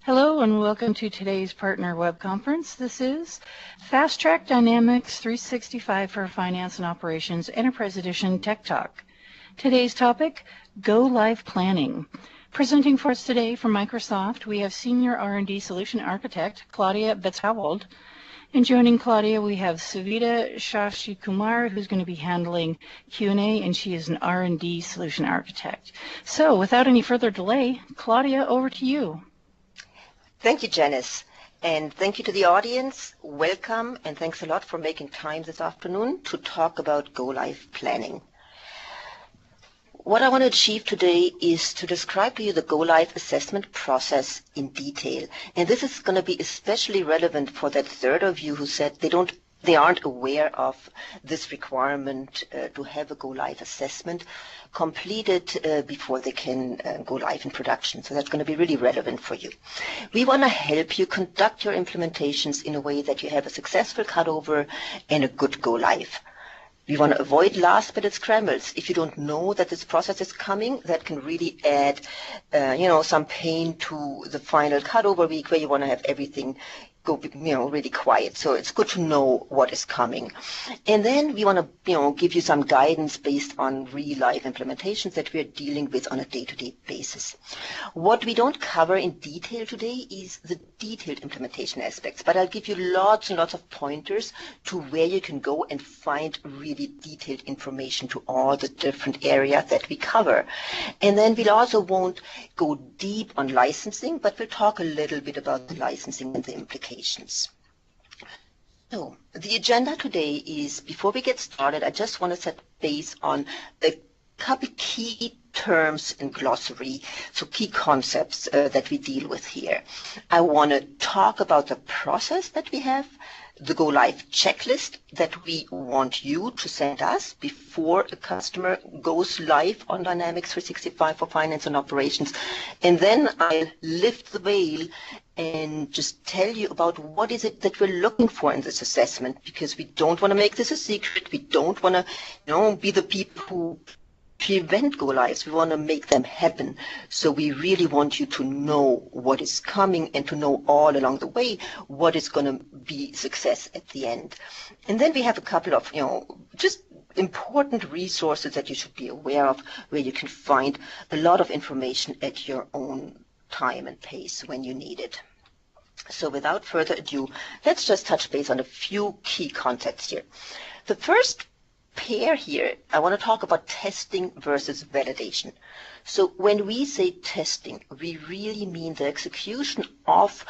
Hello and welcome to today's partner web conference. This is Fast Track Dynamics 365 for Finance and Operations Enterprise Edition Tech Talk. Today's topic, Go Live Planning. Presenting for us today from Microsoft, we have Senior R&D Solution Architect Claudia Betzold. And joining Claudia, we have Savita Shashikumar, who's going to be handling Q&A, and she is an R&D Solution Architect. So without any further delay, Claudia, over to you. Thank you, Janice, and thank you to the audience. Welcome, and thanks a lot for making time this afternoon to talk about Go Live Planning. What I want to achieve today is to describe to you the Go Live assessment process in detail, and this is going to be especially relevant for that third of you who said they aren't aware of this requirement to have a Go Live assessment completed before they can go live in production. So that's going to be really relevant for you. We want to help you conduct your implementations in a way that you have a successful cutover and a good Go Live. We want to avoid last-minute scrambles. If you don't know that this process is coming, that can really add, some pain to the final cutover week where you want to have everything go, really quiet. So it's good to know what is coming. And then we want to, give you some guidance based on real-life implementations that we're dealing with on a day-to-day basis. What we don't cover in detail today is the detailed implementation aspects, but I'll give you lots and lots of pointers to where you can go and find really detailed information to all the different areas that we cover. And then we'll also won't go deep on licensing, but we'll talk a little bit about the licensing and the implications. So the agenda today is, before we get started, I just want to set base on a couple key terms in Glossary, so key concepts that we deal with here. I want to talk about the process that we have, the Go Live checklist that we want you to send us before a customer goes live on Dynamics 365 for Finance and Operations. And then I'll lift the veil and just tell you about what is it that we're looking for in this assessment, because we don't want to make this a secret. We don't want to, be the people who prevent go lives. We want to make them happen. So we really want you to know what is coming and to know all along the way what is going to be success at the end. And then we have a couple of, just important resources that you should be aware of, where you can find a lot of information at your own time and pace when you need it. So without further ado, let's just touch base on a few key concepts here. The first pair here, I want to talk about testing versus validation. So when we say testing, we really mean the execution of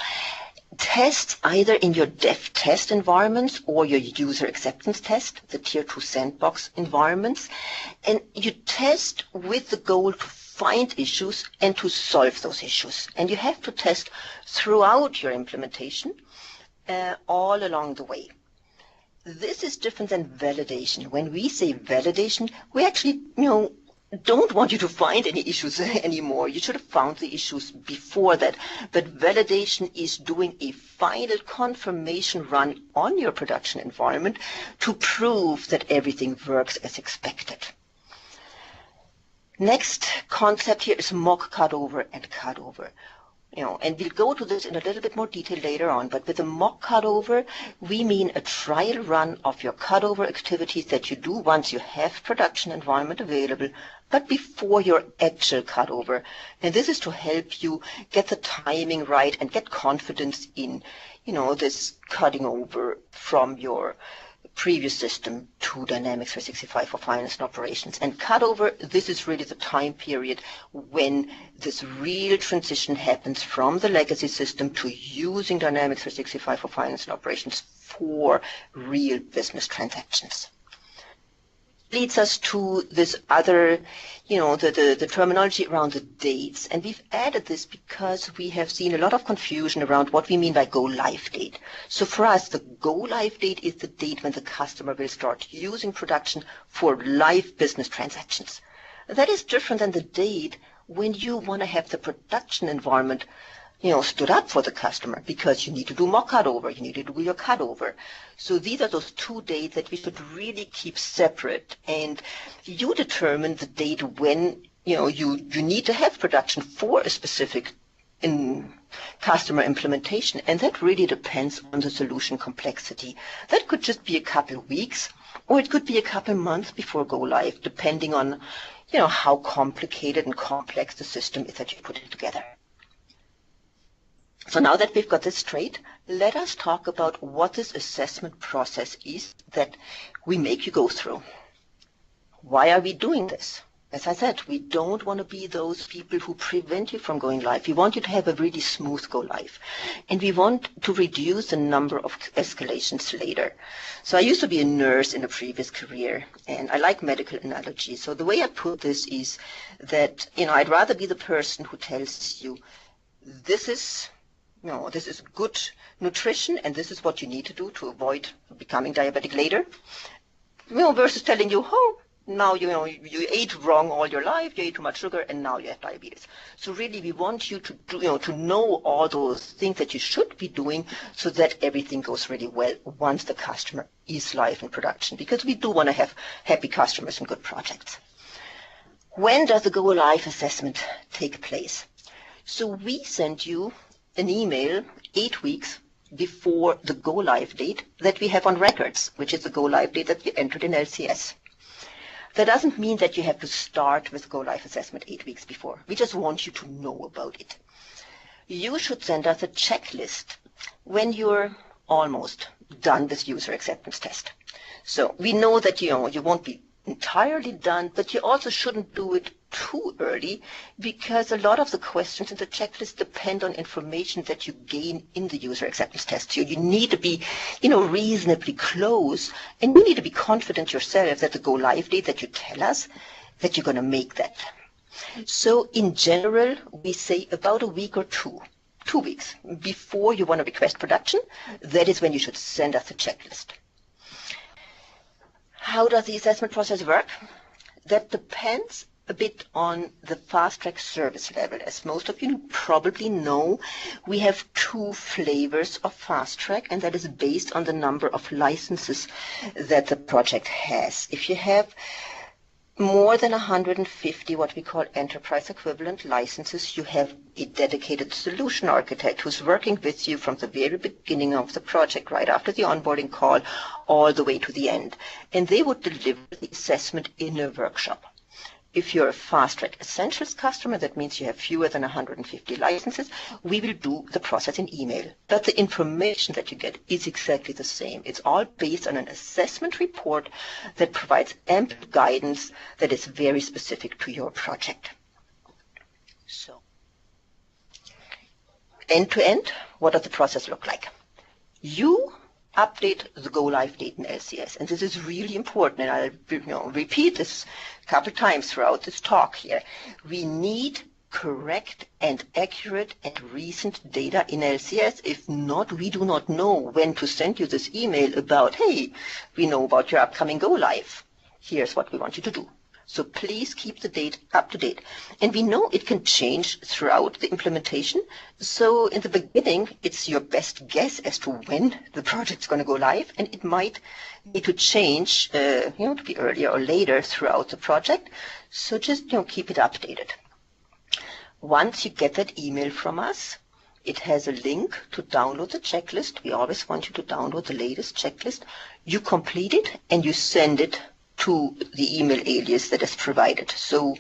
tests either in your dev test environments or your user acceptance test, the tier 2 sandbox environments, and you test with the goal to find issues and to solve those issues. And you have to test throughout your implementation all along the way. This is different than validation. When we say validation, we actually, don't want you to find any issues anymore. You should have found the issues before that. But validation is doing a final confirmation run on your production environment to prove that everything works as expected. Next concept here is mock cutover and cutover. And we'll go to this in a little bit more detail later on, but with a mock cutover, we mean a trial run of your cutover activities that you do once you have production environment available, but before your actual cutover. And this is to help you get the timing right and get confidence in, this cutting over from your previous system to Dynamics 365 for Finance and Operations. And cutover, this is really the time period when this real transition happens from the legacy system to using Dynamics 365 for Finance and Operations for real business transactions. Leads us to this other, the terminology around the dates. And we've added this because we have seen a lot of confusion around what we mean by go live date. So for us, the go live date is the date when the customer will start using production for live business transactions. That is different than the date when you want to have the production environment stood up for the customer, because you need to do mock cutover, you need to do your cutover. So these are those two dates that we should really keep separate, and you determine the date when you need to have production for a specific customer implementation, and that really depends on the solution complexity. That could just be a couple of weeks, or it could be a couple of months before go live, depending on, how complicated and complex the system is that you put it together. So now that we've got this straight, let us talk about what this assessment process is that we make you go through. Why are we doing this? As I said, we don't want to be those people who prevent you from going live. We want you to have a really smooth go live. And we want to reduce the number of escalations later. So I used to be a nurse in a previous career, and I like medical analogies. So the way I put this is that, I'd rather be the person who tells you, this is good nutrition, and this is what you need to do to avoid becoming diabetic later, versus telling you, now you ate wrong all your life, you ate too much sugar, and now you have diabetes. So really, we want you to do, to know all those things that you should be doing, so that everything goes really well once the customer is live in production. Because we do want to have happy customers and good projects. When does the go live assessment take place? So we send you an email 8 weeks before the go live date that we have on records, which is the go live date that we entered in LCS. That doesn't mean that you have to start with go live assessment 8 weeks before. We just want you to know about it. You should send us a checklist when you're almost done with user acceptance test. So we know that you won't be entirely done, but you also shouldn't do it too early, because a lot of the questions in the checklist depend on information that you gain in the user acceptance test. So you need to be, reasonably close, and you need to be confident yourself that the go live date that you tell us, that you're going to make that. So in general, we say about a week or 2 weeks before you want to request production. That is when you should send us a checklist. How does the assessment process work? That depends a bit on the fast-track service level. As most of you probably know, we have 2 flavors of fast-track, and that is based on the number of licenses that the project has. If you have more than 150 what we call enterprise equivalent licenses, you have a dedicated solution architect who's working with you from the very beginning of the project, right after the onboarding call, all the way to the end. And they would deliver the assessment in a workshop. If you're a fast-track essentials customer, that means you have fewer than 150 licenses, we will do the process in email. But the information that you get is exactly the same. It's all based on an assessment report that provides ample guidance that is very specific to your project. So, end to end, what does the process look like? You update the go live date in LCS, and this is really important, and I'll repeat this a couple times throughout this talk here. We need correct and accurate and recent data in LCS. If not, we do not know when to send you this email about, hey, we know about your upcoming go live. Here's what we want you to do. So please keep the date up to date. And we know it can change throughout the implementation. So in the beginning, it's your best guess as to when the project's going to go live, and it might need to change, to be earlier or later throughout the project. So just, keep it updated. Once you get that email from us, it has a link to download the checklist. We always want you to download the latest checklist. You complete it and you send it to the email alias that is provided. So,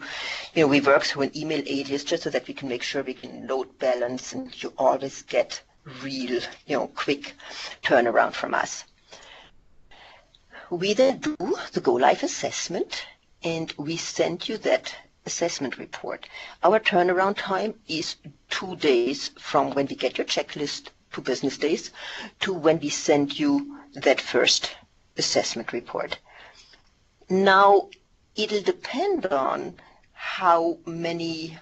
we work through an email alias just so that we can make sure we can load balance and you always get real, quick turnaround from us. We then do the go live assessment and we send you that assessment report. Our turnaround time is 2 days from when we get your checklist, 2 business days, to when we send you that first assessment report. Now, it'll depend on how many,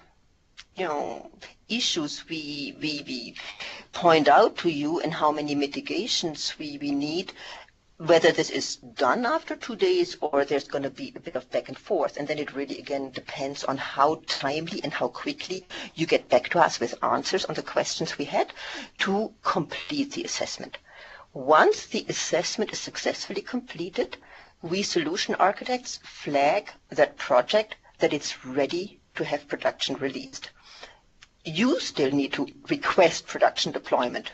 issues we point out to you and how many mitigations we need, whether this is done after 2 days or there's going to be a bit of back and forth. And then it really, again, depends on how timely and how quickly you get back to us with answers on the questions we had to complete the assessment. Once the assessment is successfully completed, we solution architects flag that project that it's ready to have production released. you still need to request production deployment.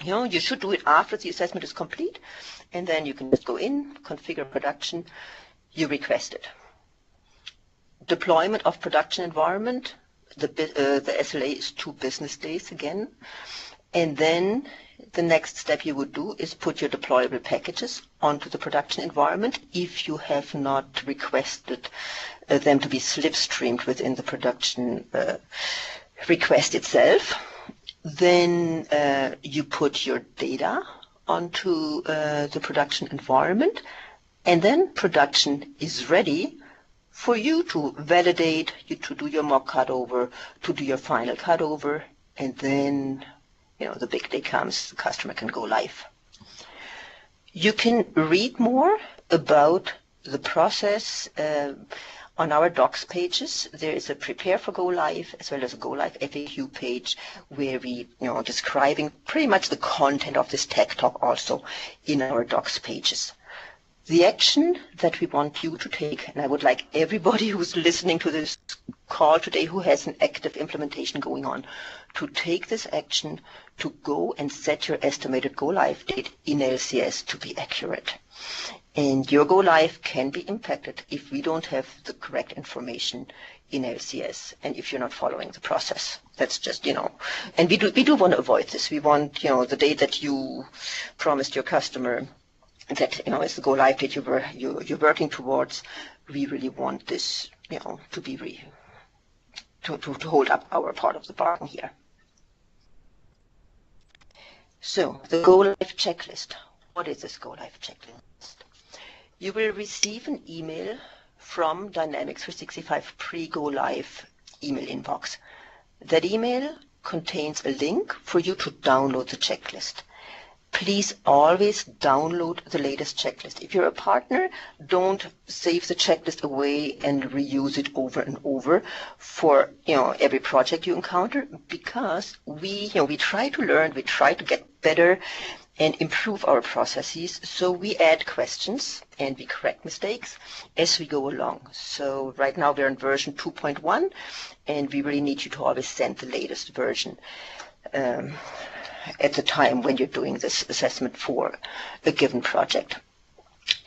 You should do it after the assessment is complete, and then you can just go in, configure production, you request it. Deployment of production environment, the SLA is 2 business days again, and then the next step you would do is put your deployable packages onto the production environment if you have not requested them to be slipstreamed within the production request itself. Then you put your data onto the production environment, and then production is ready for you to validate, you to do your mock cutover, to do your final cutover, and then the big day comes, the customer can go live. You can read more about the process on our docs pages. There is a prepare for go live as well as a go live FAQ page where we describing pretty much the content of this tech talk also in our docs pages. The action that we want you to take, and I would like everybody who's listening to this call today who has an active implementation going on, to take this action to go and set your estimated go live date in LCS to be accurate. And your go live can be impacted if we don't have the correct information in LCS and if you're not following the process. That's just, and we do want to avoid this. We want, the date that you promised your customer that, is the go live date you're working towards. We really want this, to be to hold up our part of the bargain here. So the go live checklist. What is this go live checklist? You will receive an email from Dynamics 365 pre-go live email inbox. That email contains a link for you to download the checklist. Please always download the latest checklist. If you're a partner, don't save the checklist away and reuse it over and over for every project you encounter, because we try to learn, we try to get better and improve our processes. So we add questions and we correct mistakes as we go along. So right now we're in version 2.1, and we really need you to always send the latest version at the time when you're doing this assessment for a given project.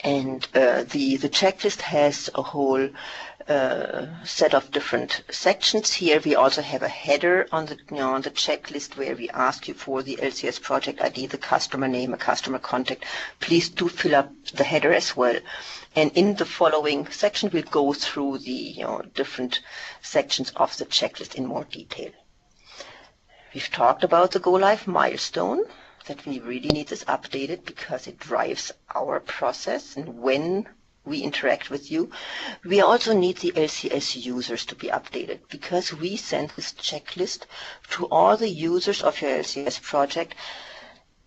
And the checklist has a whole set of different sections. Here we also have a header on the on the checklist where we ask you for the LCS project ID, the customer name, a customer contact. Please do fill up the header as well. And in the following section we'll go through the different sections of the checklist in more detail. We've talked about the go live milestone, that we really need this updated because it drives our process and when we interact with you. We also need the LCS users to be updated because we send this checklist to all the users of your LCS project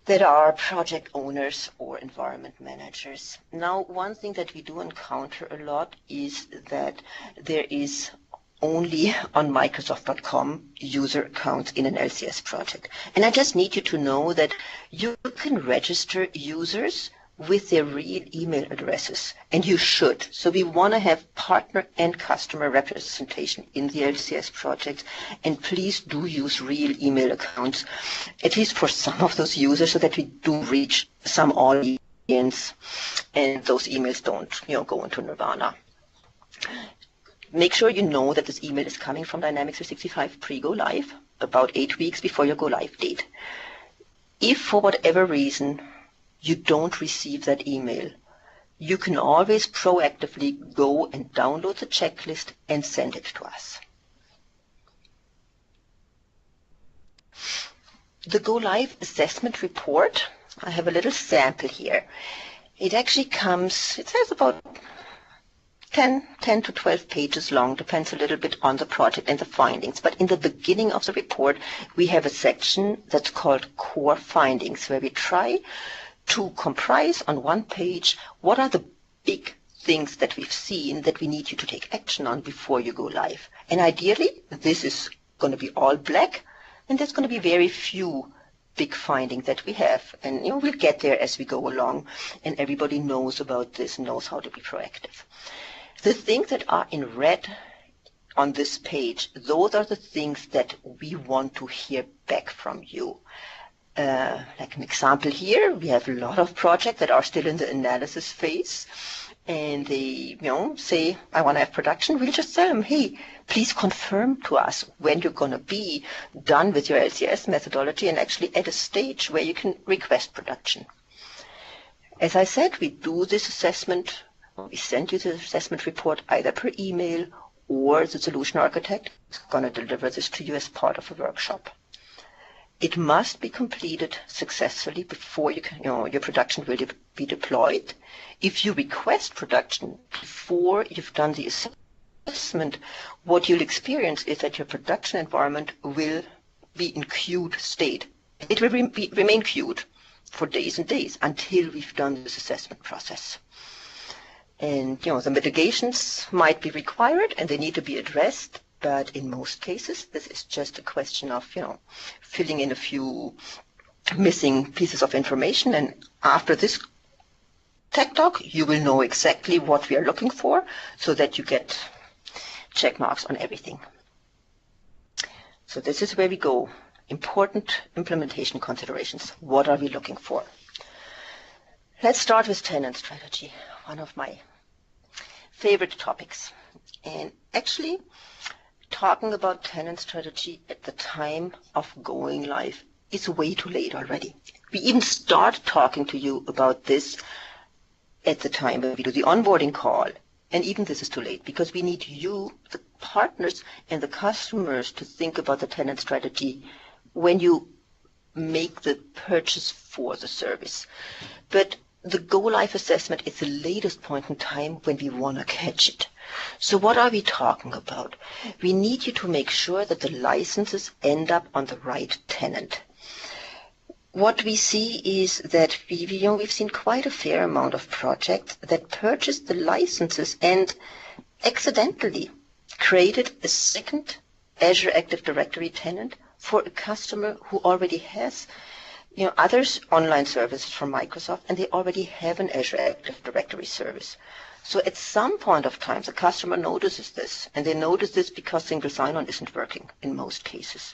that are project owners or environment managers. Now, one thing that we do encounter a lot is that there is only on Microsoft.com user accounts in an LCS project. And I just need you to know that you can register users with their real email addresses, and you should. So we want to have partner and customer representation in the LCS project, and please do use real email accounts, at least for some of those users, so that we do reach some audience and those emails don't go into nirvana. Make sure you know that this email is coming from Dynamics 365 pre-go live, about 8 weeks before your go live date. If for whatever reason you don't receive that email, you can always proactively go and download the checklist and send it to us. The go live assessment report, I have a little sample here. It actually comes, it says about 10 to 12 pages long, depends a little bit on the project and the findings. But in the beginning of the report, we have a section that's called Core Findings, where we try to comprise on one page what are the big things that we've seen that we need you to take action on before you go live. And ideally, this is going to be all black, and there's going to be very few big findings that we have. And we'll get there as we go along, and everybody knows about this, knows how to be proactive. The things that are in red on this page, those are the things that we want to hear back from you. Like an example here, we have a lot of projects that are still in the analysis phase, and they, say, I want to have production. We'll just tell them, hey, please confirm to us when you're going to be done with your LCS methodology and actually at a stage where you can request production. As I said, we do this assessment, we send you the assessment report either per email or the solution architect is going to deliver this to you as part of a workshop. It must be completed successfully before your production will be deployed. If you request production before you've done the assessment, what you'll experience is that your production environment will be in queued state. It will remain queued for days and days until we've done this assessment process. And the mitigations might be required and they need to be addressed. But in most cases, this is just a question of, filling in a few missing pieces of information. And after this tech talk, you will know exactly what we are looking for so that you get check marks on everything. So this is where we go. Important implementation considerations. What are we looking for? Let's start with tenant strategy, one of my favorite topics. And actually, talking about tenant strategy at the time of going live is way too late already. We even start talking to you about this at the time when we do the onboarding call. And even this is too late because we need you, the partners and the customers, to think about the tenant strategy when you make the purchase for the service. But the go-live assessment is the latest point in time when we want to catch it. So what are we talking about? We need you to make sure that the licenses end up on the right tenant. What we see is that we've seen quite a fair amount of projects that purchased the licenses and accidentally created a second Azure Active Directory tenant for a customer who already has other online services from Microsoft, and they already have an Azure Active Directory service. So at some point of time, the customer notices this, and they notice this because single sign-on isn't working in most cases.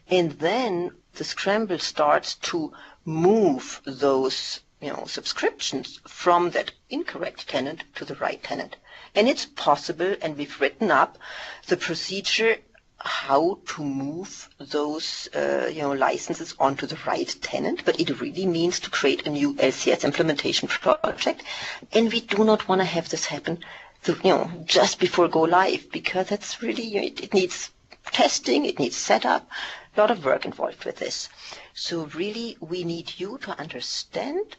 And then the scramble starts to move those subscriptions from that incorrect tenant to the right tenant. And it's possible, and we've written up the procedure how to move those licenses onto the right tenant, but it really means to create a new LCS implementation project, and we do not want to have this happen just before go live, because that's really it needs testing, it needs setup, a lot of work involved with this. So really we need you to understand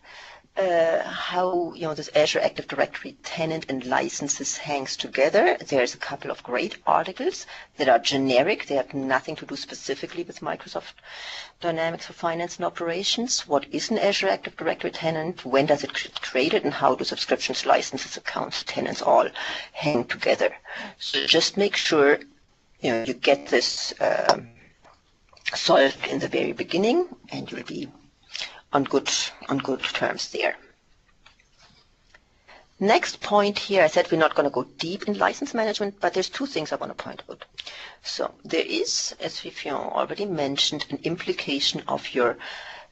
how this Azure Active Directory tenant and licenses hangs together. There's a couple of great articles that are generic. They have nothing to do specifically with Microsoft Dynamics for Finance and Operations. What is an Azure Active Directory tenant? When does it get created? And how do subscriptions, licenses, accounts, tenants all hang together? So just make sure you get this solved in the very beginning, and you'll be on good terms there. Next point here, I said we're not going to go deep in license management, but there's two things I want to point out. So there is, as we've already mentioned, an implication of your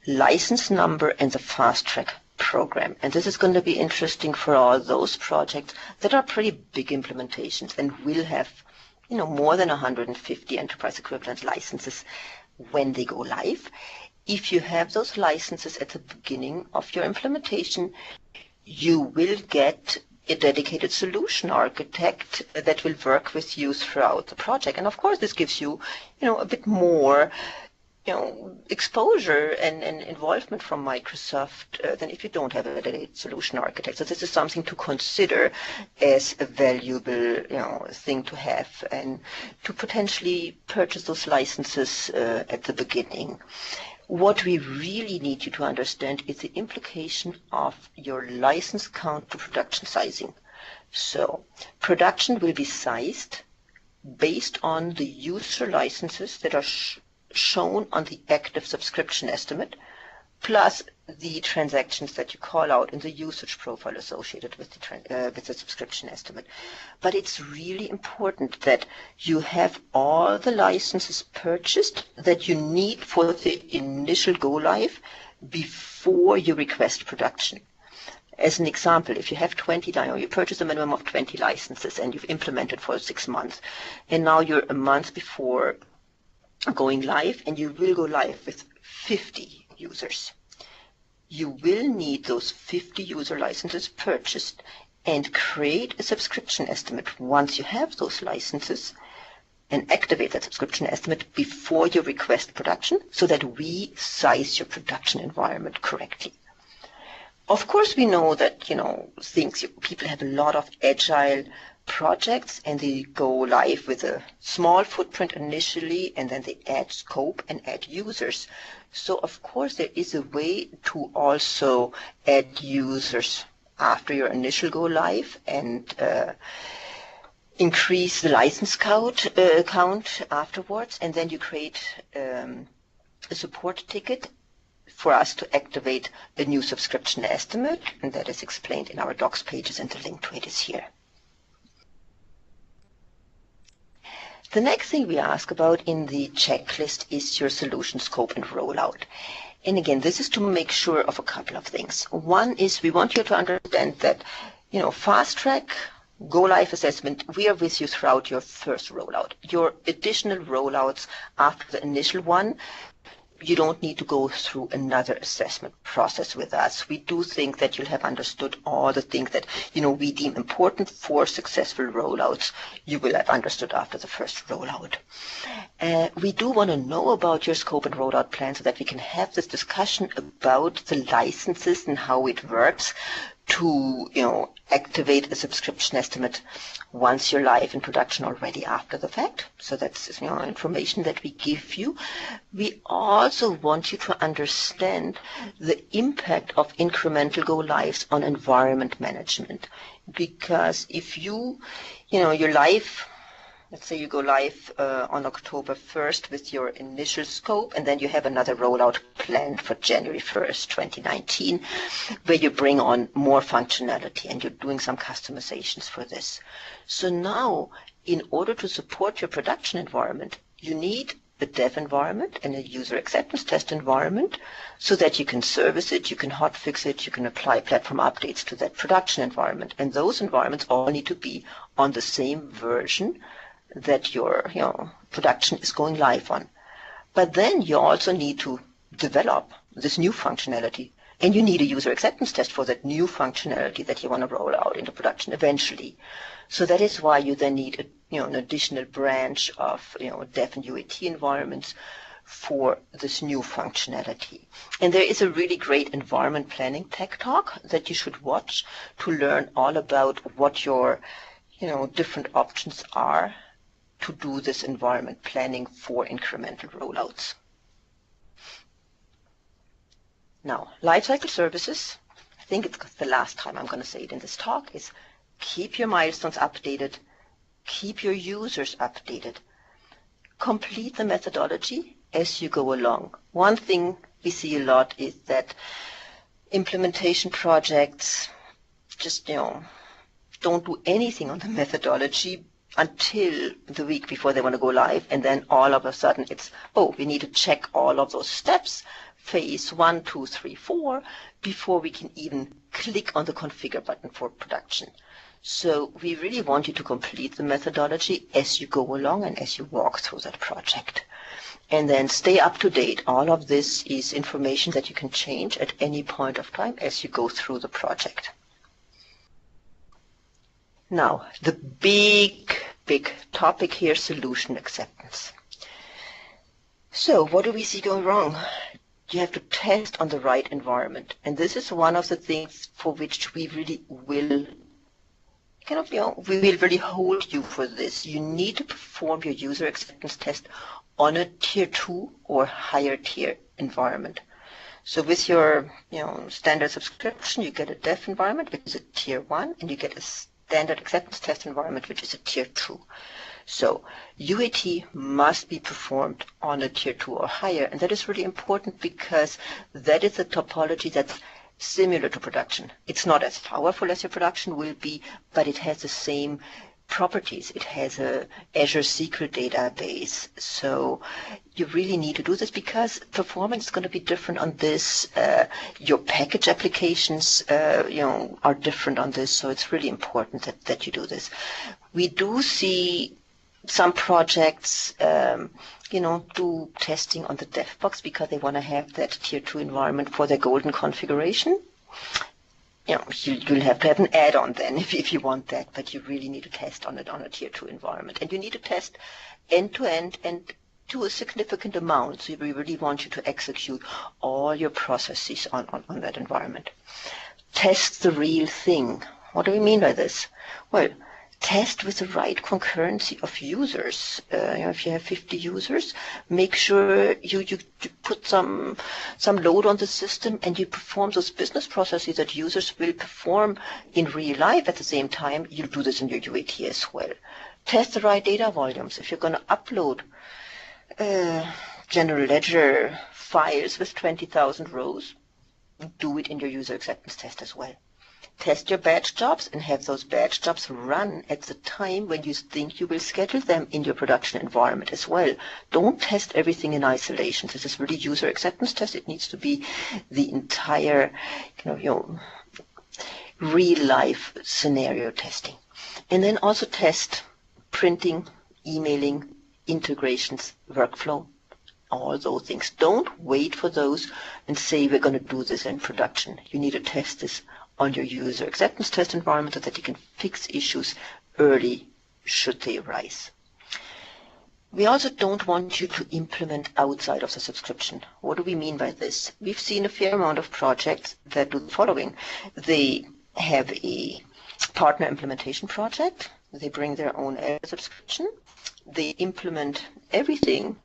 license number and the fast track program. And this is going to be interesting for all those projects that are pretty big implementations and will have more than 150 enterprise equivalent licenses when they go live. If you have those licenses at the beginning of your implementation, you will get a dedicated solution architect that will work with you throughout the project. And of course, this gives you, a bit more, exposure and involvement from Microsoft than if you don't have a dedicated solution architect. So this is something to consider as a valuable, thing to have and to potentially purchase those licenses at the beginning. What we really need you to understand is the implication of your license count to production sizing. So production will be sized based on the user licenses that are shown on the active subscription estimate plus the transactions that you call out in the usage profile associated with the subscription estimate. But it's really important that you have all the licenses purchased that you need for the initial go live before you request production. As an example, if you have 20, you purchase a minimum of 20 licenses and you've implemented for 6 months, and now you're a month before going live and you will go live with 50 users. You will need those 50 user licenses purchased and create a subscription estimate once you have those licenses and activate that subscription estimate before you request production so that we size your production environment correctly. Of course, we know that, people have a lot of agile projects and they go live with a small footprint initially and then they add scope and add users. So of course there is a way to also add users after your initial go live and increase the license count afterwards, and then you create a support ticket for us to activate a new subscription estimate, and that is explained in our docs pages and the link to it is here. The next thing we ask about in the checklist is your solution scope and rollout. And again, this is to make sure of a couple of things. One is we want you to understand that, fast track, go live assessment, we are with you throughout your first rollout. Your additional rollouts after the initial one, you don't need to go through another assessment process with us. We do think that you'll have understood all the things that, we deem important for successful rollouts. You will have understood after the first rollout. We do want to know about your scope and rollout plan so that we can have this discussion about the licenses and how it works to, activate a subscription estimate once you're live in production already after the fact. So that's information that we give you. We also want you to understand the impact of incremental go lives on environment management. Because if you're live, let's say you go live on October 1st with your initial scope, and then you have another rollout planned for January 1st, 2019, where you bring on more functionality and you're doing some customizations for this. So now, in order to support your production environment, you need a dev environment and a user acceptance test environment so that you can service it, you can hotfix it, you can apply platform updates to that production environment. And those environments all need to be on the same version that your production is going live on. But then you also need to develop this new functionality, and you need a user acceptance test for that new functionality that you want to roll out into production eventually. So that is why you then need an additional branch of dev and UAT environments for this new functionality. And there is a really great environment planning tech talk that you should watch to learn all about what your different options are to do this environment planning for incremental rollouts. Now, lifecycle services, I think it's the last time I'm going to say it in this talk, is keep your milestones updated, keep your users updated, complete the methodology as you go along. One thing we see a lot is that implementation projects just, don't do anything on the methodology until the week before they want to go live, and then all of a sudden it's, we need to check all of those steps, phase 1, 2, 3, 4, before we can even click on the configure button for production. So we really want you to complete the methodology as you go along and as you walk through that project. And then stay up to date. All of this is information that you can change at any point of time as you go through the project. Now, the big topic here, solution acceptance. So what do we see going wrong? You have to test on the right environment. And this is one of the things for which we really will we will really hold you for this. You need to perform your user acceptance test on a tier 2 or higher tier environment. So with your standard subscription, you get a dev environment, which is a tier 1, and you get a standard acceptance test environment, which is a tier 2. So UAT must be performed on a tier 2 or higher, and that is really important because that is a topology that's similar to production. It's not as powerful as your production will be, but it has the same properties. It has a Azure SQL database. So you really need to do this because performance is going to be different on this. Your package applications are different on this. So it's really important that you do this. We do see some projects do testing on the dev box because they want to have that tier 2 environment for their golden configuration. You'll have to have an add-on then if you want that, but you really need to test on it on a tier 2 environment. And you need to test end-to-end and to a significant amount. So we really want you to execute all your processes on that environment. Test the real thing. What do we mean by this? Well, test with the right concurrency of users. If you have 50 users, make sure you put some load on the system and you perform those business processes that users will perform in real life at the same time. You do this in your UAT as well. Test the right data volumes. If you're going to upload general ledger files with 20,000 rows, do it in your user acceptance test as well. Test your batch jobs and have those batch jobs run at the time when you think you will schedule them in your production environment as well. Don't test everything in isolation. This is really user acceptance test. It needs to be the entire, real life scenario testing. And then also test printing, emailing, integrations, workflow, all those things. Don't wait for those and say we're going to do this in production. You need to test this on your user acceptance test environment so that you can fix issues early should they arise. We also don't want you to implement outside of the subscription. What do we mean by this? We've seen a fair amount of projects that do the following. They have a partner implementation project. They bring their own subscription. They implement everything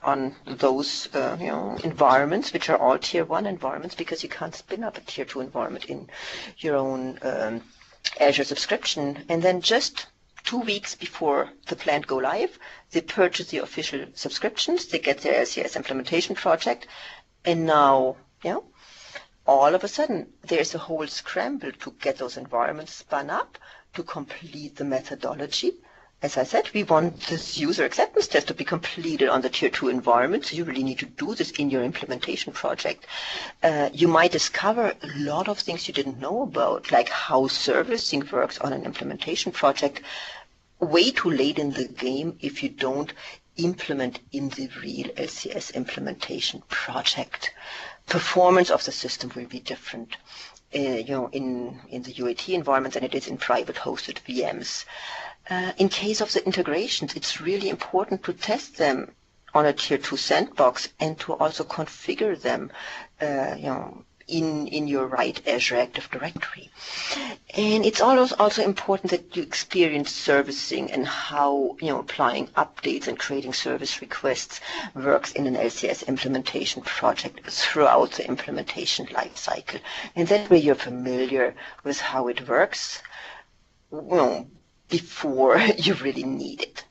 on those environments, which are all tier 1 environments, because you can't spin up a tier 2 environment in your own Azure subscription. And then just 2 weeks before the planned go live, they purchase the official subscriptions, they get their LCS implementation project, and now, all of a sudden, there's a whole scramble to get those environments spun up, to complete the methodology. As I said, we want this user acceptance test to be completed on the tier 2 environment, so you really need to do this in your implementation project. You might discover a lot of things you didn't know about, like how servicing works on an implementation project, way too late in the game if you don't implement in the real LCS implementation project. Performance of the system will be different in the UAT environment than it is in private hosted VMs. In case of the integrations, it's really important to test them on a tier 2 sandbox and to also configure them in your right Azure Active Directory. And it's also important that you experience servicing and how applying updates and creating service requests works in an LCS implementation project throughout the implementation lifecycle. And that way you're familiar with how it works before you really need it.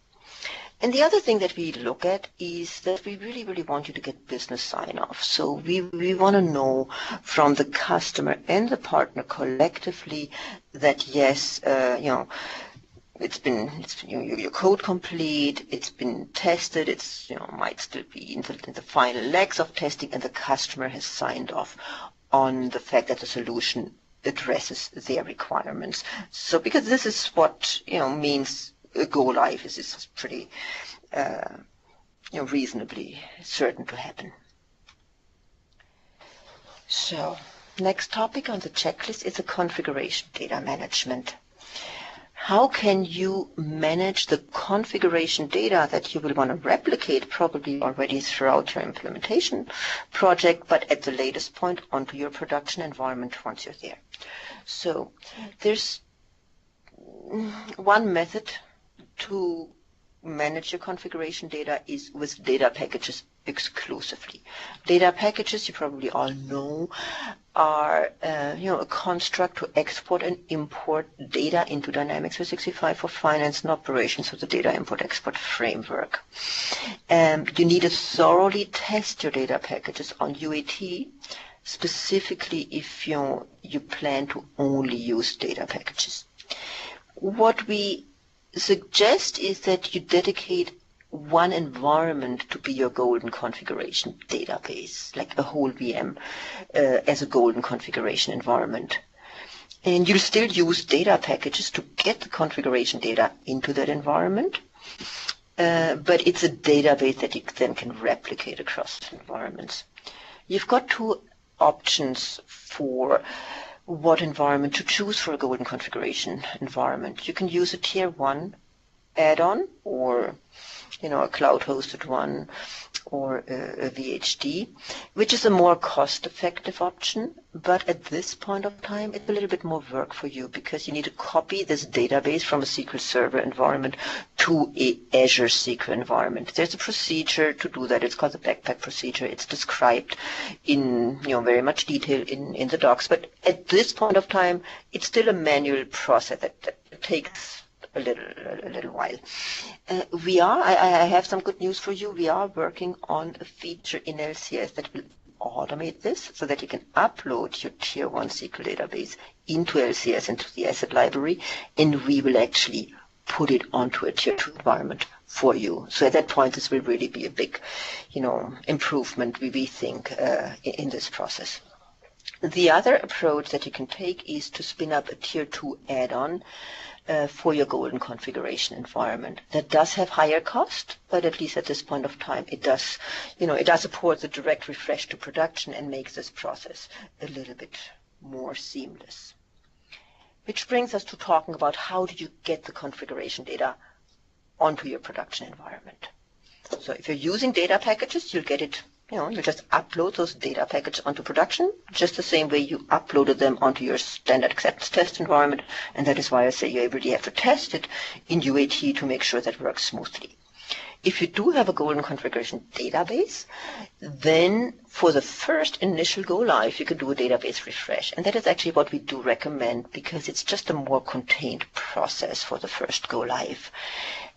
And the other thing that we look at is that we really, really want you to get business sign-off. So we want to know from the customer and the partner collectively that yes, your code complete, it's been tested, it's might still be in the final legs of testing, and the customer has signed off on the fact that the solution addresses their requirements. So because this is what means a go live is pretty reasonably certain to happen. So next topic on the checklist is the configuration data management. How can you manage the configuration data that you will want to replicate probably already throughout your implementation project, but at the latest point onto your production environment once you're there? So there's one method to manage your configuration data is with data packages exclusively. Data packages, you probably all know, are a construct to export and import data into Dynamics 365 for finance and operations, so the data import-export framework. You need to thoroughly test your data packages on UAT, specifically if you plan to only use data packages. What we suggest is that you dedicate one environment to be your golden configuration database, like a whole VM as a golden configuration environment. And you'll still use data packages to get the configuration data into that environment, but it's a database that you then can replicate across environments. You've got two options for what environment to choose for a golden configuration environment. You can use a tier 1 add-on, or a cloud-hosted one, or a VHD, which is a more cost-effective option. But at this point of time, it's a little bit more work for you because you need to copy this database from a SQL Server environment to a Azure SQL environment. There's a procedure to do that. It's called the backpack procedure. It's described in very much detail in the docs. But at this point of time, it's still a manual process that takes a little while. I have some good news for you. We are working on a feature in LCS that will automate this so that you can upload your tier 1 SQL database into LCS, into the asset library, and we will actually put it onto a tier 2 environment for you. So at that point, this will really be a big, improvement, we think, in this process. The other approach that you can take is to spin up a tier 2 add-on for your golden configuration environment. That does have higher cost, but at least at this point of time, it does support the direct refresh to production and makes this process a little bit more seamless. Which brings us to talking about how do you get the configuration data onto your production environment. So if you're using data packages, you'll get it. You just upload those data packages onto production, just the same way you uploaded them onto your standard acceptance test environment, and that is why I say you really have to test it in UAT to make sure that works smoothly. If you do have a golden configuration database, then for the first initial go live, you can do a database refresh, and that is actually what we do recommend because it's just a more contained process for the first go live.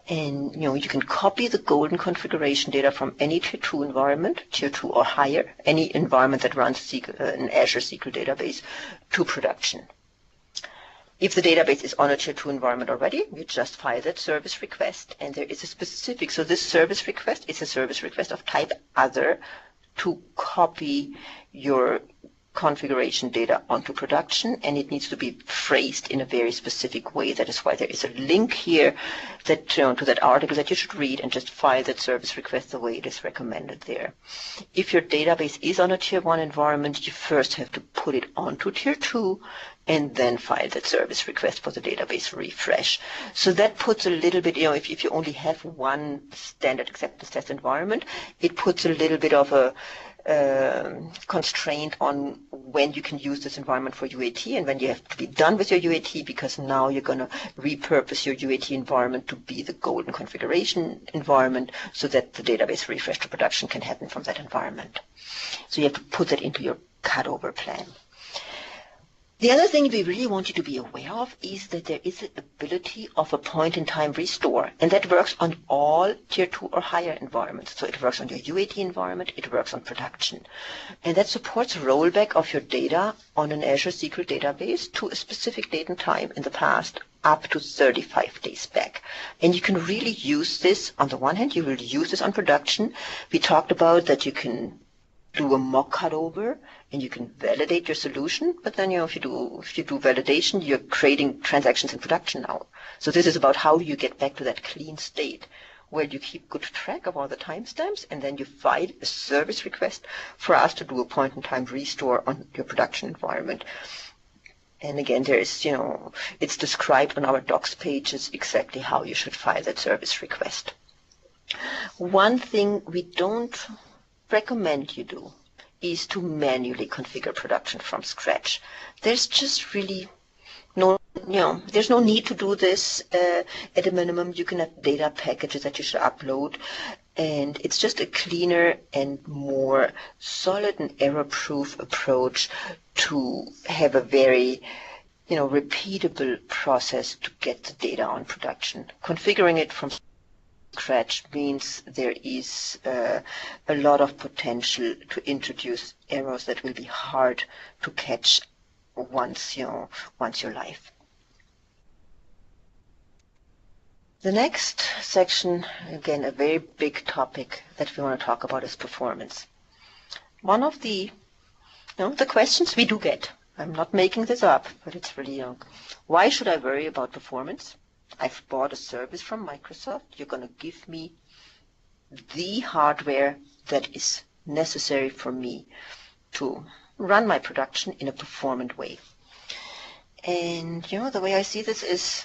And you can copy the golden configuration data from any tier 2 environment, tier 2 or higher, any environment that runs an Azure SQL database, to production. If the database is on a tier 2 environment already, you just file that service request, and there is a specific, so this service request is a service request of type other to copy your configuration data onto production, and it needs to be phrased in a very specific way. That is why there is a link here that to that article that you should read and just file that service request the way it is recommended there. If your database is on a tier 1 environment, you first have to put it onto tier 2 and then file that service request for the database refresh. So that puts a little bit, if you only have one standard acceptance test environment, it puts a little bit of a constraint on when you can use this environment for UAT and when you have to be done with your UAT, because now you're going to repurpose your UAT environment to be the golden configuration environment so that the database refresh to production can happen from that environment. So you have to put that into your cutover plan. The other thing we really want you to be aware of is that there is the ability of a point-in-time restore, and that works on all tier 2 or higher environments. So it works on your UAT environment, it works on production. And that supports rollback of your data on an Azure SQL database to a specific date and time in the past, up to 35 days back. And you can really use this, on the one hand, you will use this on production. We talked about that you can do a mock cutover and you can validate your solution, but then if you do validation, you're creating transactions in production now. So this is about how do you get back to that clean state where you keep good track of all the timestamps, and then you file a service request for us to do a point-in-time restore on your production environment. And again, there is, it's described on our docs pages exactly how you should file that service request. One thing we don't recommend you do is to manually configure production from scratch. There's just really there's no need to do this. At a minimum, you can have data packages that you should upload And it's just a cleaner and more solid and error-proof approach to have a very repeatable process to get the data on production. Configuring it from scratch means there is a lot of potential to introduce errors that will be hard to catch once you're live. The next section, again, a very big topic that we want to talk about is performance. One of the questions we do get, I'm not making this up, but it's really, why should I worry about performance? I've bought a service from Microsoft. You're going to give me the hardware that is necessary for me to run my production in a performant way. And, the way I see this is,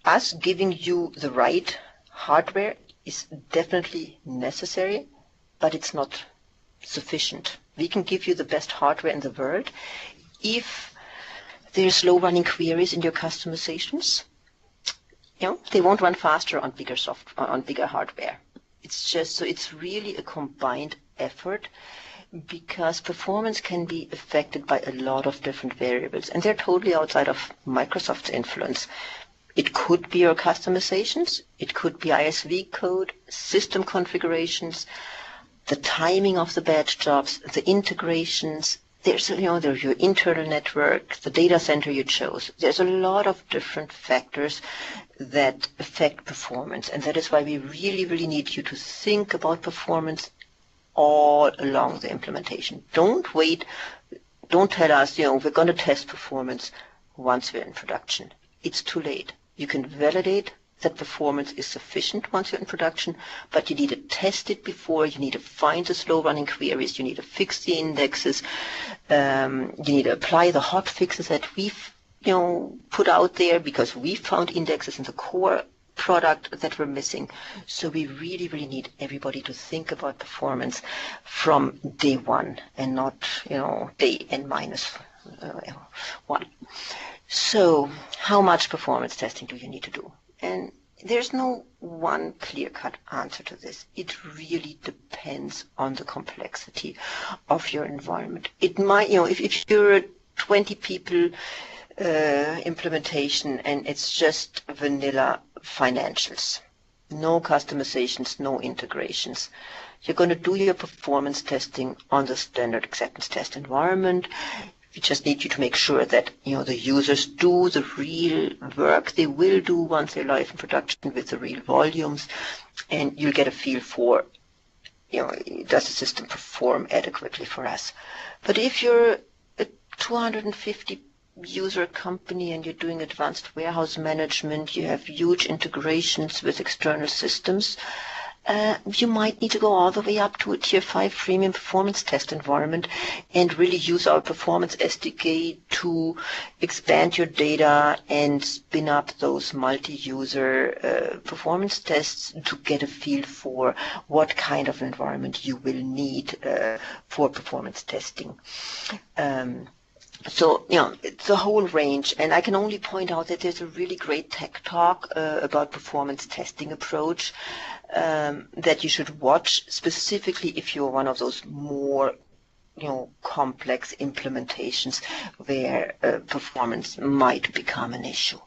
us giving you the right hardware is definitely necessary, but it's not sufficient. We can give you the best hardware in the world. If there's slow-running queries in your customizations, they won't run faster on bigger hardware. It's just so it's really a combined effort, because performance can be affected by a lot of different variables, and they're totally outside of Microsoft's influence. It could be your customizations, it could be ISV code, system configurations, the timing of the batch jobs, the integrations. There's your internal network, the data center you chose. There's a lot of different factors that affect performance, and that is why we really, really need you to think about performance all along the implementation. Don't wait. Don't tell us, we're going to test performance once we're in production. It's too late. You can validate that performance is sufficient once you're in production, but you need to test it before. You need to find the slow-running queries. You need to fix the indexes. You need to apply the hot fixes that we've put out there, because we found indexes in the core product that were missing. So we really, really need everybody to think about performance from day one and not, day n-1. So how much performance testing do you need to do? And there's no one clear-cut answer to this. It really depends on the complexity of your environment. It might, if you're a 20 people implementation and it's just vanilla financials, no customizations, no integrations, you're going to do your performance testing on the standard acceptance test environment. We just need you to make sure that the users do the real work they will do once they're live in production with the real volumes, and you'll get a feel for does the system perform adequately for us. But if you're a 250 user company and you're doing advanced warehouse management, you have huge integrations with external systems, you might need to go all the way up to a tier 5 premium performance test environment and really use our performance SDK to expand your data and spin up those multi-user performance tests to get a feel for what kind of environment you will need for performance testing. So, it's a whole range, and I can only point out that there's a really great tech talk about performance testing approach that you should watch, specifically if you're one of those more complex implementations where performance might become an issue.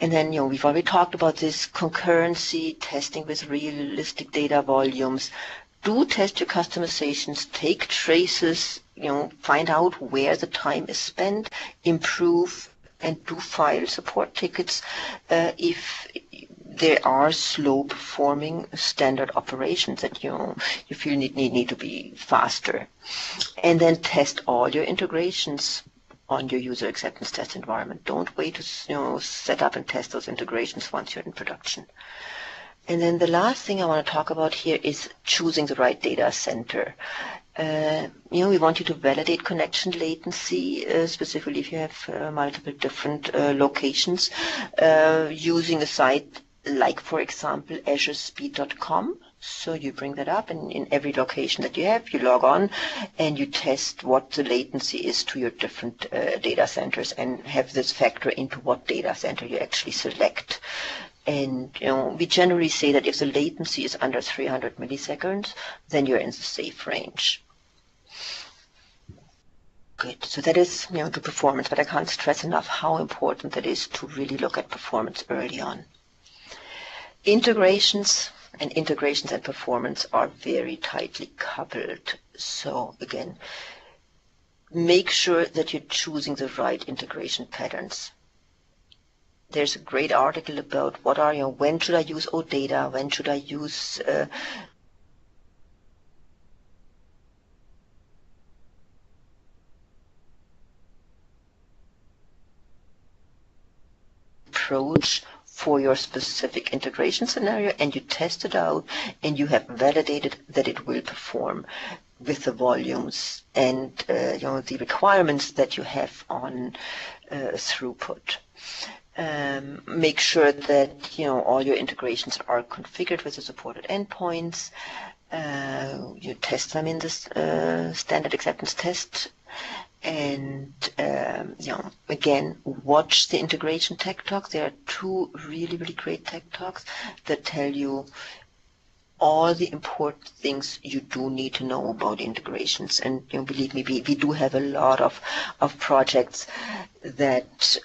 And then, we've already talked about this concurrency, testing with realistic data volumes. Do test your customizations, take traces, find out where the time is spent, improve, and do file support tickets if there are slow-performing standard operations that you feel need to be faster. And then test all your integrations on your user acceptance test environment. Don't wait to set up and test those integrations once you're in production. And then the last thing I want to talk about here is choosing the right data center. We want you to validate connection latency, specifically if you have multiple different locations, using a site like, for example, azurespeed.com. So you bring that up, and in every location that you have, you log on and you test what the latency is to your different data centers and have this factor into what data center you actually select And we generally say that if the latency is under 300 milliseconds, then you're in the safe range. Good. So that is the performance, but I can't stress enough how important that is to really look at performance early on. Integrations and performance are very tightly coupled. So again, make sure that you're choosing the right integration patterns. There's a great article about when should I use OData, when should I use approach for your specific integration scenario, and you test it out and you have validated that it will perform with the volumes and the requirements that you have on throughput. Make sure that all your integrations are configured with the supported endpoints. You test them in this standard acceptance test. And again, watch the integration tech talks. There are two really, really great tech talks that tell you all the important things you do need to know about integrations. And believe me, we do have a lot of projects that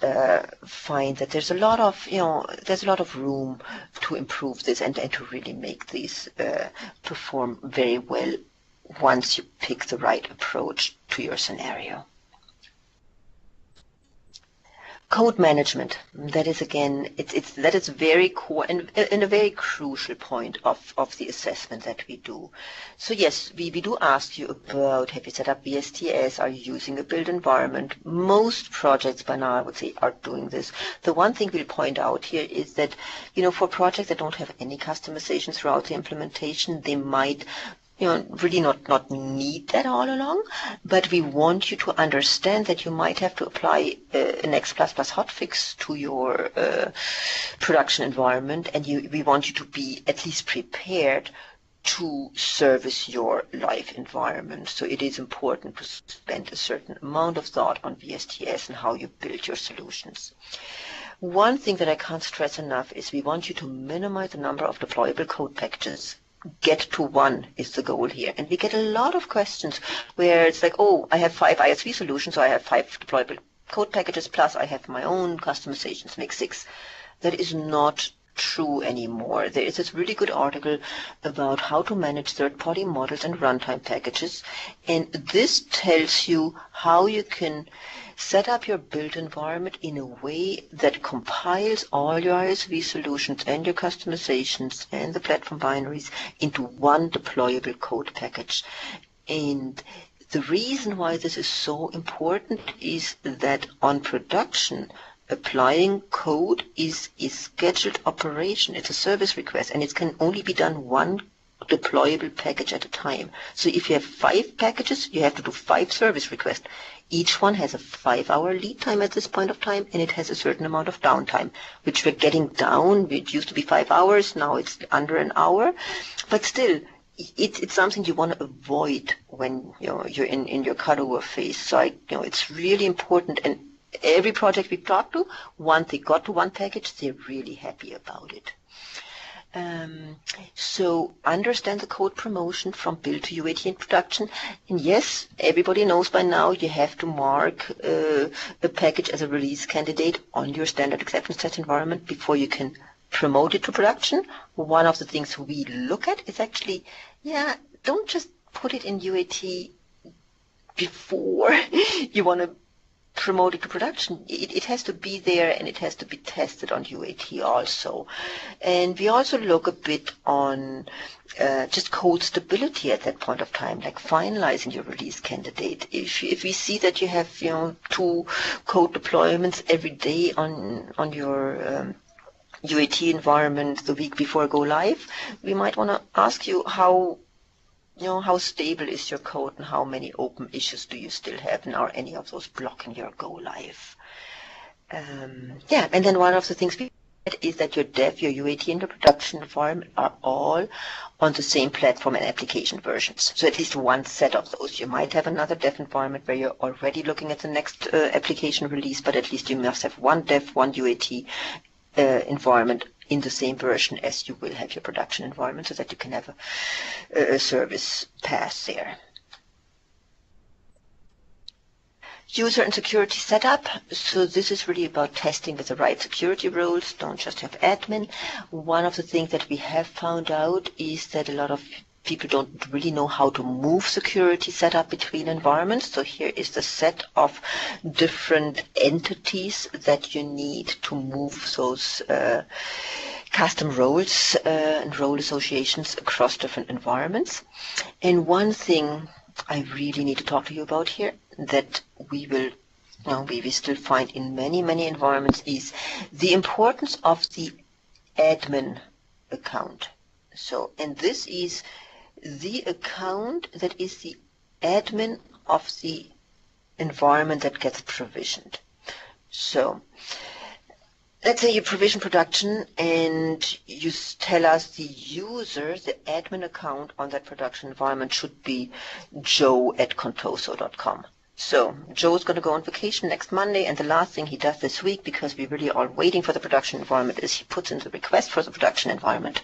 find that there's a lot of room to improve this and to really make these perform very well once you pick the right approach to your scenario. Code management, that is again, that is very core and a very crucial point of the assessment that we do. So yes, we do ask you about, have you set up VSTS, are you using a built environment? Most projects by now, I would say, are doing this. The one thing we'll point out here is that, for projects that don't have any customization throughout the implementation, they might really not need that all along, but we want you to understand that you might have to apply an X++ hotfix to your production environment, and we want you to be at least prepared to service your live environment. So it is important to spend a certain amount of thought on VSTS and how you build your solutions. One thing that I can't stress enough is we want you to minimize the number of deployable code packages. Get to one is the goal here. And we get a lot of questions where it's like, oh, I have 5 ISV solutions, so I have 5 deployable code packages, plus I have my own customizations, make 6. That is not true anymore. There is this really good article about how to manage third-party models and runtime packages, and this tells you how you can set up your built environment in a way that compiles all your ISV solutions and your customizations and the platform binaries into one deployable code package. And the reason why this is so important is that on production, applying code is a scheduled operation. It's a service request, and it can only be done one deployable package at a time. So if you have 5 packages, you have to do 5 service requests. Each one has a 5-hour lead time at this point of time, and it has a certain amount of downtime, which we're getting down. It used to be 5 hours, now it's under an hour. But still, it's something you want to avoid when you're in your cutover phase. So it's really important, and every project we talk to, once they got to one package, they're really happy about it. So understand the code promotion from build to UAT in production. And yes, everybody knows by now you have to mark a package as a release candidate on your standard acceptance test environment before you can promote it to production. One of the things we look at is actually, don't just put it in UAT before you want to promote it to production. It has to be there, and it has to be tested on UAT also. And we also look a bit on just code stability at that point of time, like finalizing your release candidate. If we see that you have 2 code deployments every day on your UAT environment the week before go live, we might want to ask you how stable is your code and how many open issues do you still have, and are any of those blocking your go live? And then one of the things we said is that your dev, your UAT, and your production environment are all on the same platform and application versions. So at least one set of those. You might have another dev environment where you're already looking at the next application release, but at least you must have one dev, one UAT environment in the same version as you will have your production environment, so that you can have a service path there. User and security setup. So this is really about testing with the right security roles. Don't just have admin. One of the things that we have found out is that a lot of people don't really know how to move security setup between environments. So here is the set of different entities that you need to move those custom roles and role associations across different environments. And one thing I really need to talk to you about here that we will still find in many environments is the importance of the admin account. So, and this is the account that is the admin of the environment that gets provisioned. So, let's say you provision production and you tell us the user, the admin account on that production environment should be joe@contoso.com. So Joe is going to go on vacation next Monday, and the last thing he does this week, because we really are waiting for the production environment, is he puts in the request for the production environment.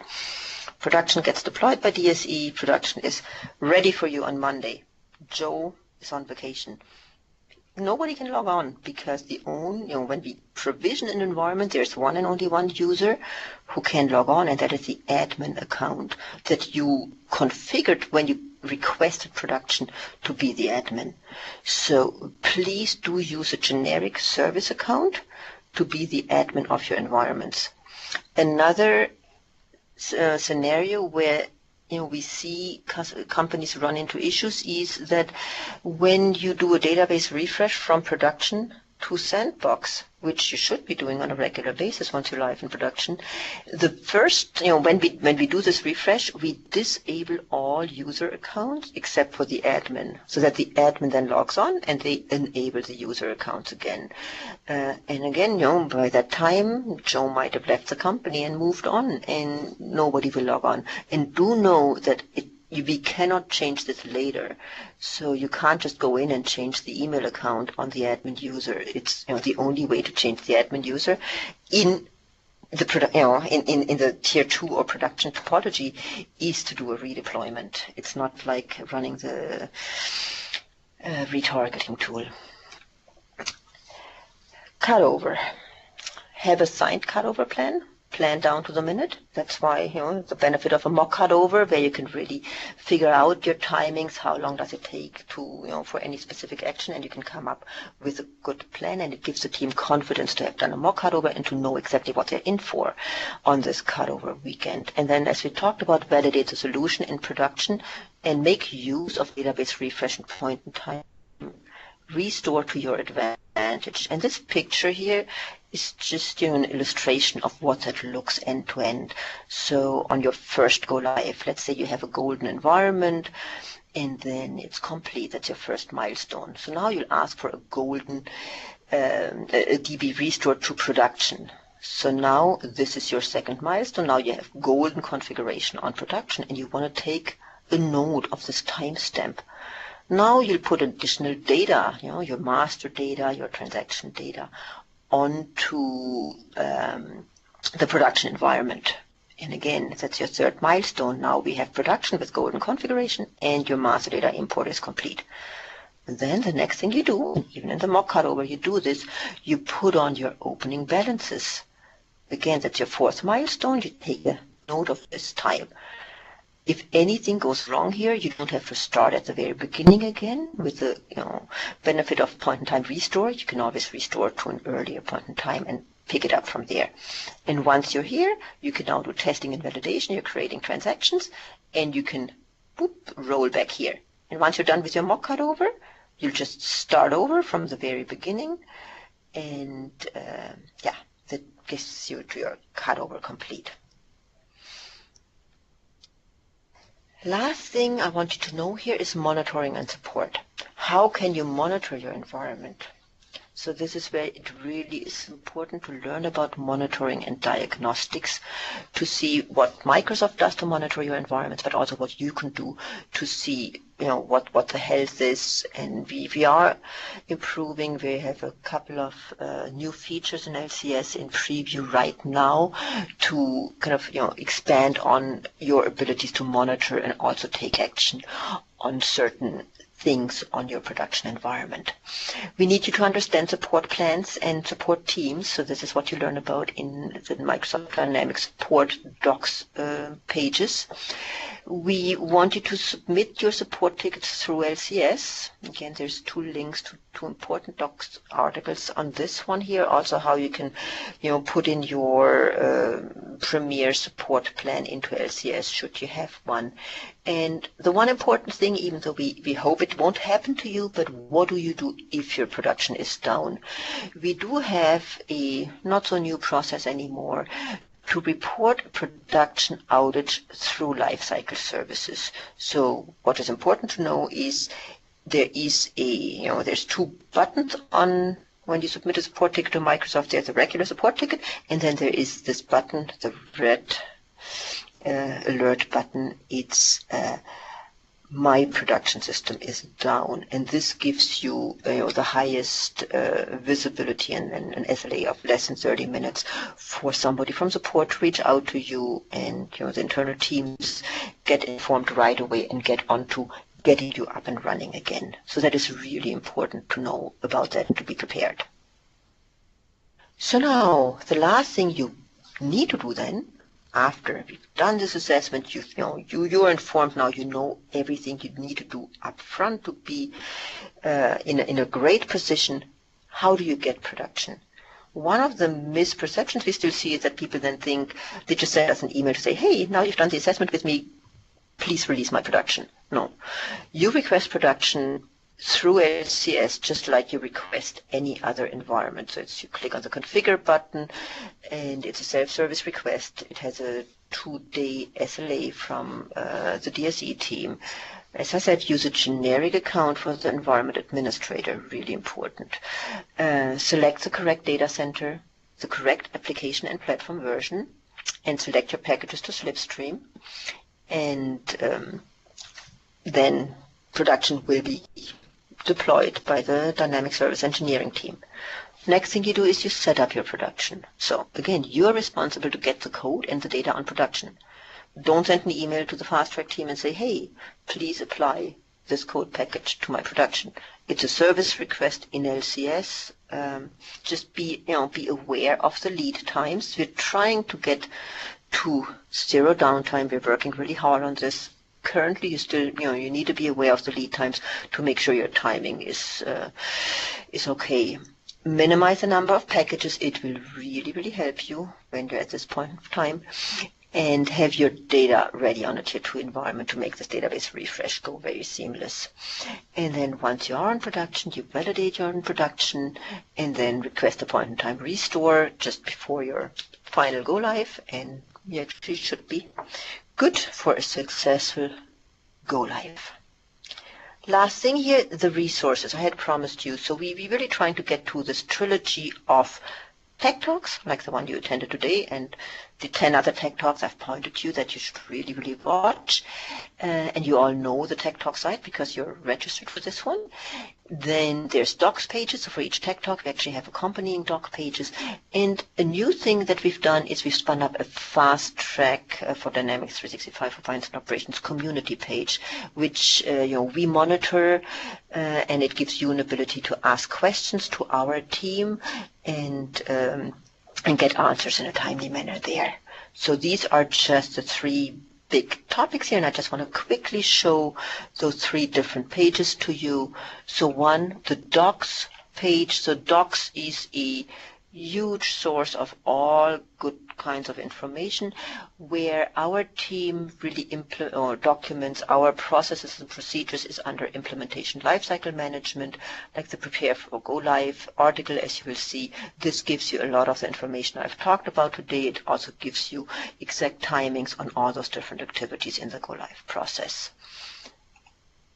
Production gets deployed by DSE. Production is ready for you on Monday. Joe is on vacation. Nobody can log on because when we provision an environment, there's one and only one user who can log on, and that is the admin account that you configured when you requested production to be the admin. So please do use a generic service account to be the admin of your environments. Another scenario where we see companies run into issues is that when you do a database refresh from production to sandbox, which you should be doing on a regular basis once you're live in production, the first, when we do this refresh, we disable all user accounts except for the admin, so that the admin then logs on and they enable the user accounts again. And again, by that time, Joe might have left the company and moved on, and nobody will log on. And do know that we cannot change this later, so you can't just go in and change the email account on the admin user. It's the only way to change the admin user in the in the tier 2 or production topology is to do a redeployment. It's not like running the retargeting tool. Cutover. Have a signed cutover plan down to the minute. That's why, the benefit of a mock cutover, where you can really figure out your timings, how long does it take to, for any specific action, and you can come up with a good plan, and it gives the team confidence to have done a mock cutover and to know exactly what they're in for on this cutover weekend. And then, as we talked about, validate the solution in production and make use of database refresh and point in time. Restore to your advantage. And this picture here is just an illustration of what that looks end to end. So on your first go live, let's say you have a golden environment and then it's complete. That's your first milestone. So now you'll ask for a golden a DB restore to production. So now this is your second milestone. Now you have golden configuration on production and you want to take a node of this timestamp. Now you'll put additional data, your master data, your transaction data, onto the production environment. And again, that's your third milestone. Now we have production with golden configuration and your master data import is complete. And then the next thing you do, even in the mock cutover, you do this, you put on your opening balances. Again, that's your fourth milestone. You take a note of this time. If anything goes wrong here, you don't have to start at the very beginning again with the benefit of point-in-time restore. You can always restore to an earlier point in time and pick it up from there. And once you're here, you can now do testing and validation. You're creating transactions, and you can roll back here. And once you're done with your mock cutover, you'll just start over from the very beginning, and that gets you to your cutover complete. Last thing I want you to know here is monitoring and support. How can you monitor your environment? So this is where it really is important to learn about monitoring and diagnostics to see what Microsoft does to monitor your environments, but also what you can do to see what the health is, and we are improving. We have a couple of new features in LCS in preview right now to kind of expand on your abilities to monitor and also take action on certain things on your production environment. We need you to understand support plans and support teams. So this is what you learn about in the Microsoft Dynamics support docs pages. We want you to submit your support tickets through LCS. Again, there's 2 links to 2 important docs articles on this one here. Also how you can, put in your Premier support plan into LCS should you have one. And the one important thing, even though we hope it won't happen to you, but what do you do if your production is down? We do have a not so new process anymore to report production outage through lifecycle services. So what is important to know is there is there's 2 buttons on when you submit a support ticket to Microsoft. There's a regular support ticket, and then there is this button, the red alert button. It's my production system is down, and this gives you, the highest visibility and an SLA of less than 30 minutes for somebody from support to reach out to you, and the internal teams get informed right away and get onto getting you up and running again. So that is really important to know about that and to be prepared. So now the last thing you need to do then, after we've done this assessment, you're informed now, you know everything you need to do up front to be in a great position. How do you get production? One of the misperceptions we still see is that people then think they just send us an email to say, hey, now you've done the assessment with me, please release my production. No, you request production through LCS just like you request any other environment. So you click on the configure button, and it's a self-service request. It has a 2-day SLA from the DSE team. As I said, use a generic account for the environment administrator, really important. Select the correct data center, the correct application and platform version, and select your packages to Slipstream. And then production will be deployed by the Dynamic Service Engineering team. Next thing you do is you set up your production. So again, you're responsible to get the code and the data on production. Don't send an email to the fast track team and say, hey, please apply this code package to my production. It's a service request in LCS. Just be aware of the lead times. We're trying to get to 0 downtime. We're working really hard on this. Currently, you need to be aware of the lead times to make sure your timing is okay. Minimize the number of packages. It will really, really help you when you're at this point of time. And have your data ready on a tier 2 environment to make this database refresh go very seamless. And then once you are in production, you validate you're in production, and then request a point-in-time restore just before your final go live, and you actually should be good for a successful go live. Last thing here, the resources I had promised you. So we're really trying to get to this trilogy of tech talks, like the one you attended today, and the 10 other tech talks I've pointed to you that you should really, really watch. And you all know the tech talk site because you're registered for this one. Then there's docs pages. So for each tech talk, we actually have accompanying doc pages. And a new thing that we've done is we've spun up a fast track for Dynamics 365 for Finance and Operations community page, which we monitor, and it gives you an ability to ask questions to our team and get answers in a timely manner there. So these are just the 3 big topics here, and I just want to quickly show those 3 different pages to you. So one, the docs page. So docs is a huge source of all good kinds of information where our team really documents our processes and procedures is under implementation lifecycle management, like the prepare for go live article. As you will see, this gives you a lot of the information I've talked about today. It also gives you exact timings on all those different activities in the go live process.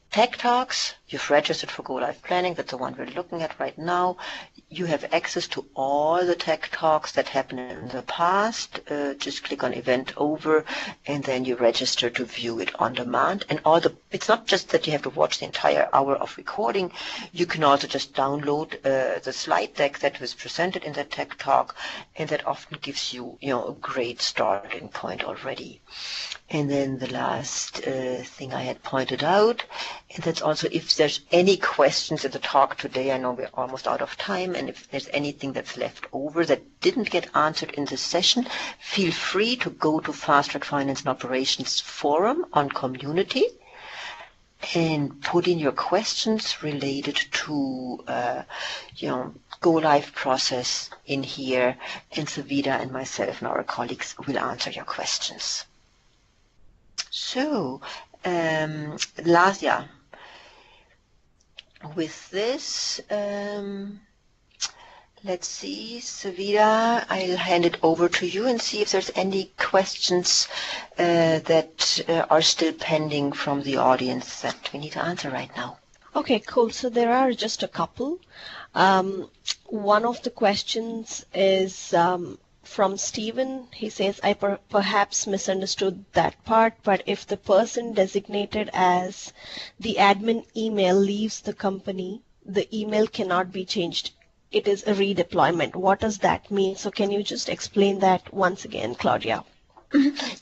Tech Talks, you've registered for Go Live Planning, that's the one we're looking at right now. You have access to all the Tech Talks that happened in the past. Just click on Event Over, and then you register to view it on demand. And it's not just that you have to watch the entire hour of recording. You can also just download the slide deck that was presented in the Tech Talk, and that often gives you, a great starting point already. And then the last thing I had pointed out, and that's also if there's any questions in the talk today, I know we're almost out of time, and if there's anything that's left over that didn't get answered in this session, feel free to go to Fast Track Finance and Operations Forum on Community and put in your questions related to, Go Live process in here, and Savita and myself and our colleagues will answer your questions. So, with this, let's see, Savita, I'll hand it over to you and see if there's any questions that are still pending from the audience that we need to answer right now. Okay, cool. So there are just a couple. One of the questions is from Stephen. He says, I perhaps misunderstood that part, but if the person designated as the admin email leaves the company, the email cannot be changed. It is a redeployment. What does that mean? So can you just explain that once again, Claudia?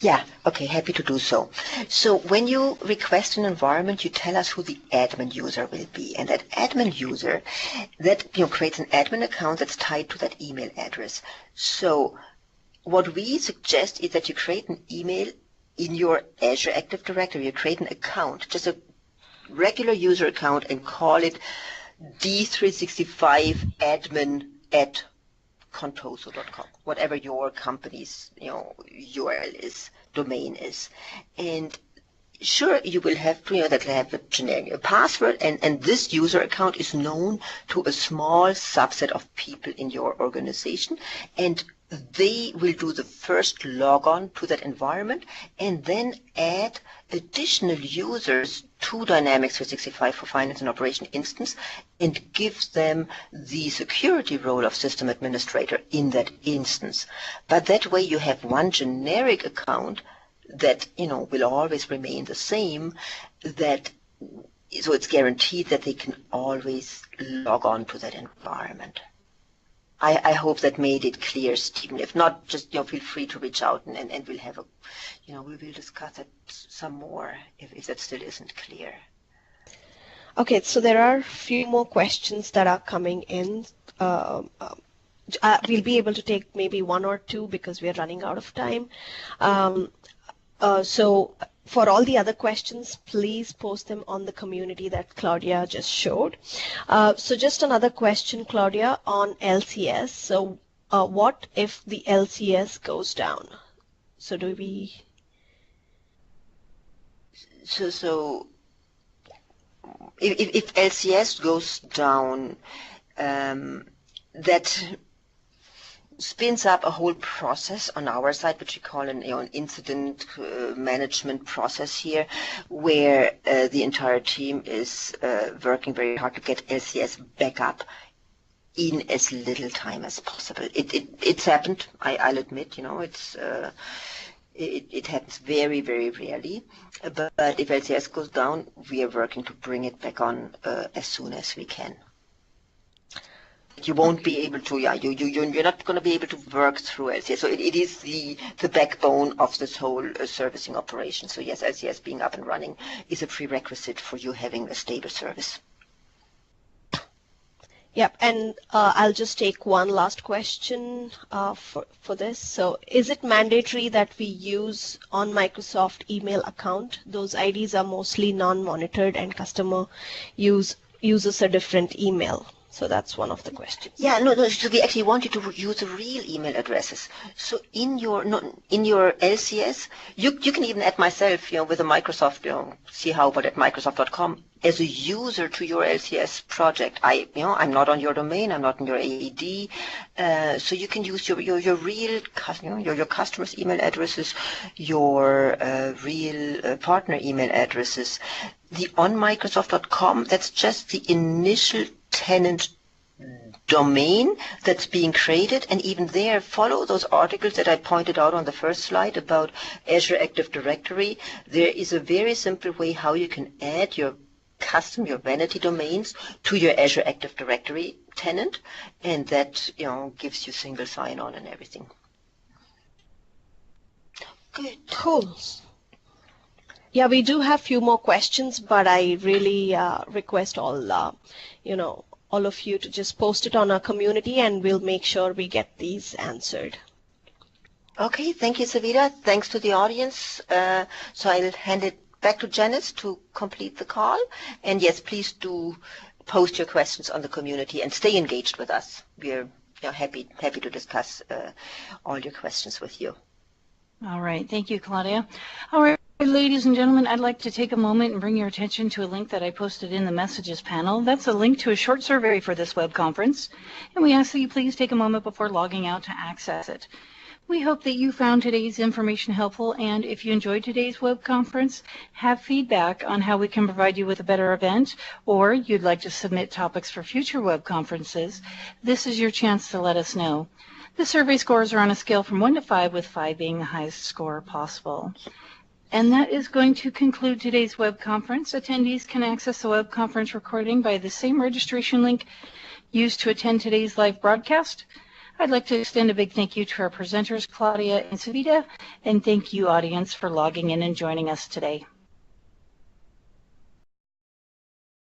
Yeah, okay, happy to do so. So when you request an environment, you tell us who the admin user will be. And that admin user, that creates an admin account that's tied to that email address. So what we suggest is that you create an email in your Azure Active Directory. You create an account, just a regular user account, and call it D365 admin at contoso.com, whatever your company's URL is, domain is. And sure, you will have that will have a generic password, and this user account is known to a small subset of people in your organization, and they will do the first logon to that environment and then add additional users to Dynamics 365 for Finance and Operation instance and give them the security role of system administrator in that instance. But that way you have one generic account that will always remain the same, so it's guaranteed that they can always log on to that environment. I hope that made it clear, Stephen. If not, just feel free to reach out and we'll have we will discuss it some more if that still isn't clear. Okay, so there are a few more questions that are coming in. We'll be able to take maybe one or two because we are running out of time. So for all the other questions, please post them on the community that Claudia just showed. So just another question, Claudia, on LCS. So what if the LCS goes down? So do we... So if LCS goes down, that spins up a whole process on our side, which we call an incident management process here, where the entire team is working very hard to get LCS back up in as little time as possible. It's happened, I'll admit, it happens very, very rarely, but if LCS goes down, we are working to bring it back on as soon as we can. You won't be able to, you're not going to be able to work through LCS. So it is the backbone of this whole servicing operation. So yes, LCS being up and running is a prerequisite for you having a stable service. Yep, and I'll just take one last question for this. So is it mandatory that we use on Microsoft email account? Those IDs are mostly non-monitored and customer uses a different email. So that's one of the questions. Yeah, no, so we actually want you to use real email addresses. So in your LCS, you can even add myself, with a Microsoft, see how about at Microsoft.com as a user to your LCS project. I'm not on your domain, I'm not in your AED, so you can use your real, your customers' email addresses, your real partner email addresses. the onmicrosoft.com, that's just the initial tenant domain that's being created, and even there follow those articles that I pointed out on the first slide about Azure Active Directory. There is a very simple way how you can add your vanity domains to your Azure Active Directory tenant, and that gives you single sign-on and everything. Good. Cool. Yeah, we do have a few more questions, but I really request all all of you to just post it on our community, and we'll make sure we get these answered. Okay, thank you, Savita. Thanks to the audience. So I'll hand it back to Janice to complete the call. And yes, please do post your questions on the community and stay engaged with us. We're happy to discuss all your questions with you. All right. Thank you, Claudia. All right. Ladies and gentlemen, I'd like to take a moment and bring your attention to a link that I posted in the messages panel. That's a link to a short survey for this web conference, and we ask that you please take a moment before logging out to access it. We hope that you found today's information helpful, and if you enjoyed today's web conference, have feedback on how we can provide you with a better event, or you'd like to submit topics for future web conferences, this is your chance to let us know. The survey scores are on a scale from 1 to 5, with 5 being the highest score possible. And that is going to conclude today's web conference. Attendees can access the web conference recording by the same registration link used to attend today's live broadcast. I'd like to extend a big thank you to our presenters, Claudia and Savita, and thank you, audience, for logging in and joining us today.